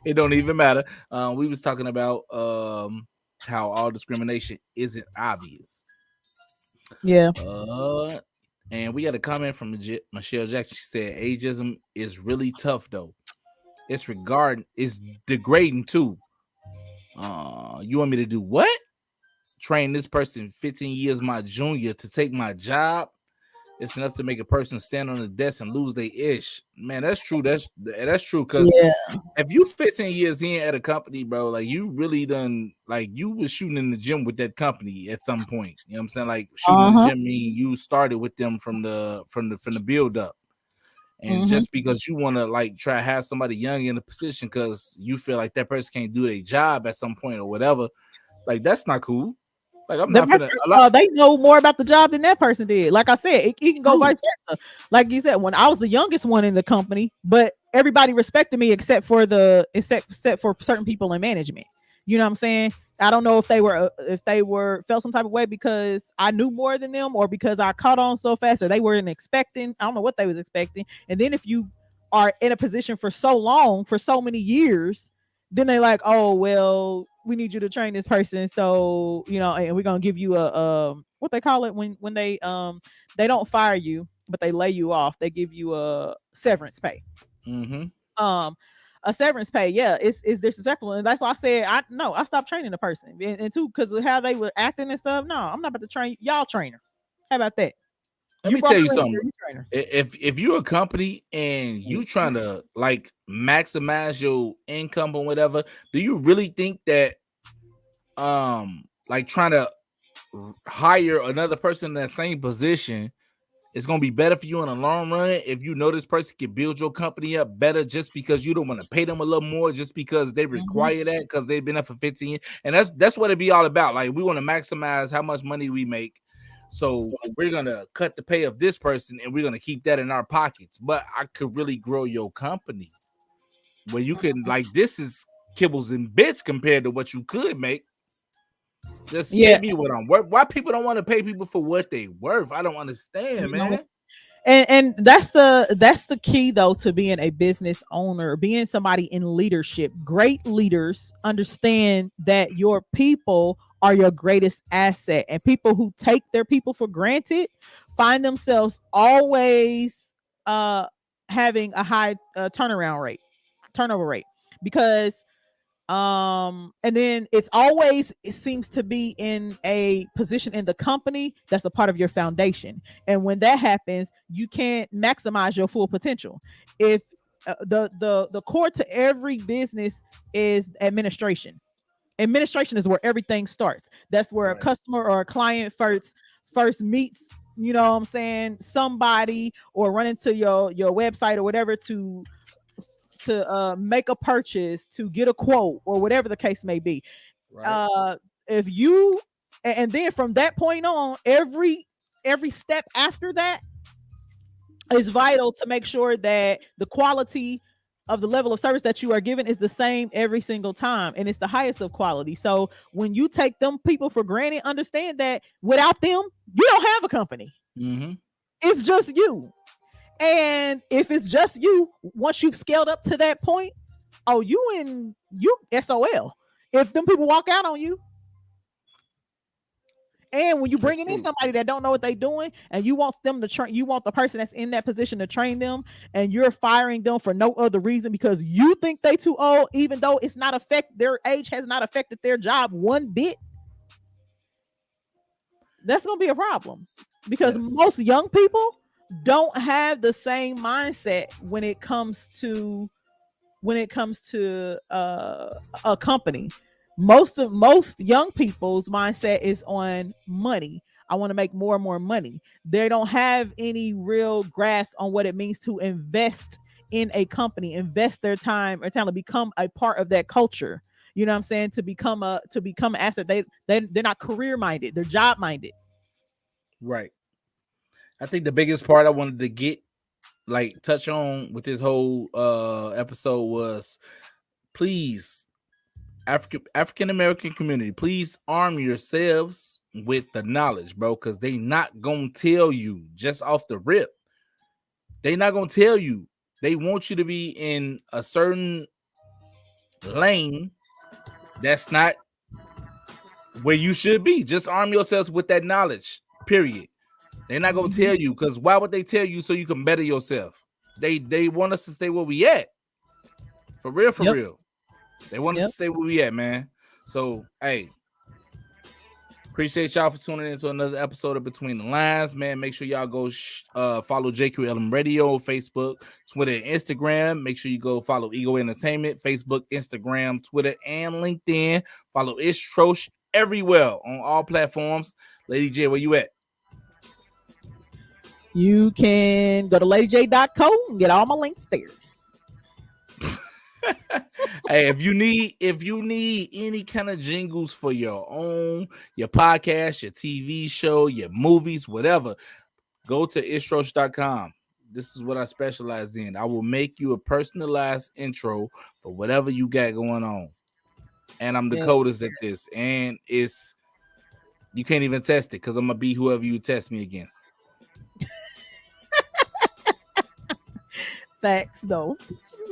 B: It don't even matter. We was talking about how all discrimination isn't obvious.
D: Yeah.
B: And we got a comment from Michelle Jackson. She said ageism is really tough though. It's degrading too. You want me to do what? Train this person 15 years my junior to take my job? It's enough to make a person stand on the desk and lose their ish. Man, that's true. That's true. Because if you 15 years in at a company, bro, like you really done, like you was shooting in the gym with that company at some point. You know what I'm saying? Like shooting in the gym mean you started with them from the build up. And just because you want to like try to have somebody young in a position because you feel like that person can't do their job at some point or whatever, like that's not cool. Like I'm not finna.
D: They know more about the job than that person did. Like I said, it can go vice versa. Like you said, when I was the youngest one in the company, but everybody respected me except for certain people in management. You know what I'm saying? I don't know if they were felt some type of way because I knew more than them or because I caught on so fast or they weren't expecting. I don't know what they was expecting. And then if you are in a position for so long, for so many years, then they like, oh, well, we need you to train this person. So, you know, and we're going to give you a what they call it when they don't fire you, but they lay you off. They give you a severance pay. A severance pay, yeah, it's disrespectful, and that's why I said I stopped training the person, and two, because of how they were acting and stuff. No, I'm not about to train y'all trainer. How about that?
B: Let me tell you something. If you're a company and you trying to like maximize your income or whatever, do you really think that like trying to hire another person in that same position it's going to be better for you in the long run if you know this person can build your company up better just because you don't want to pay them a little more just because they require that because they've been there for 15 years. And that's what it be all about. Like we want to maximize how much money we make. So we're going to cut the pay of this person and we're going to keep that in our pockets. But I could really grow your company where you can like this is kibbles and bits compared to what you could make. Just pay me what I'm worth. Why people don't want to pay people for what they worth? I don't understand, man.
D: And that's the key though to being a business owner, being somebody in leadership. Great leaders understand that your people are your greatest asset, and people who take their people for granted find themselves always having a high turnover rate because and then it seems to be in a position in the company that's a part of your foundation, and when that happens you can't maximize your full potential. If the core to every business is administration is where everything starts. That's where a customer or a client first meets, you know what I'm saying, somebody or run into your website or whatever to make a purchase, to get a quote or whatever the case may be. If you and then from that point on, every step after that is vital to make sure that the quality of the level of service that you are given is the same every single time, and it's the highest of quality. So when you take them people for granted, understand that without them you don't have a company. It's just you. And if it's just you, once you've scaled up to that point, you SOL. If them people walk out on you, and when you bringing in somebody that don't know what they're doing, and you want them to train, you want the person that's in that position to train them, and you're firing them for no other reason because you think they too old, even though it's not their age has not affected their job one bit. That's gonna be a problem because most young people don't have the same mindset when it comes to a company. Most young people's mindset is on money. I want to make more and more money. They don't have any real grasp on what it means to invest in a company, invest their time or talent, become a part of that culture. You know what I'm saying? To become an asset. They're not career minded, they're job minded.
B: Right. I think the biggest part I wanted to touch on with this whole episode was, please, African American community, please arm yourselves with the knowledge, bro, because they not gonna tell you just off the rip. They not gonna tell you. They want you to be in a certain lane that's not where you should be. Just arm yourselves with that knowledge, period. They're not gonna tell you, because why would they tell you? So you can better yourself. They want us to stay where we at. For real, for real. They want us to stay where we at, man. So, hey, appreciate y'all for tuning in to another episode of Between the Lines, man. Make sure y'all go follow JQLM Radio, Facebook, Twitter, and Instagram. Make sure you go follow Ego Entertainment, Facebook, Instagram, Twitter, and LinkedIn. Follow Troche everywhere on all platforms. Lady J, where you at?
D: You can go to ladyj.co and get all my links there.
B: Hey, if you need any kind of jingles for your podcast, your TV show, your movies, whatever, go to istroche.com. This is what I specialize in. I will make you a personalized intro for whatever you got going on. And I'm the coldest at this. And you can't even test it, because I'm gonna be whoever you test me against.
D: Facts, though.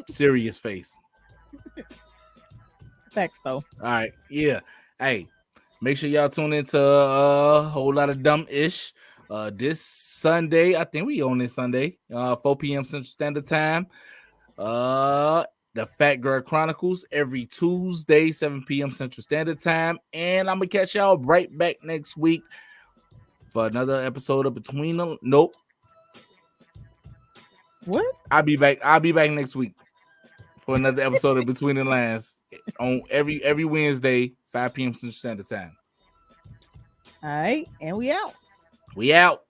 B: Serious face.
D: Facts, though.
B: All right. Yeah. Hey, make sure y'all tune into a whole lot of dumb-ish. This Sunday, I think we on this Sunday, 4 p.m. Central Standard Time. The Fat Girl Chronicles every Tuesday, 7 p.m. Central Standard Time. And I'm gonna catch y'all right back next week for another episode of Between the... Nope.
D: What?
B: I'll be back next week for another episode of Between the Lines on every Wednesday, 5 p.m. Central Standard Time.
D: All right, and we out.
B: We out.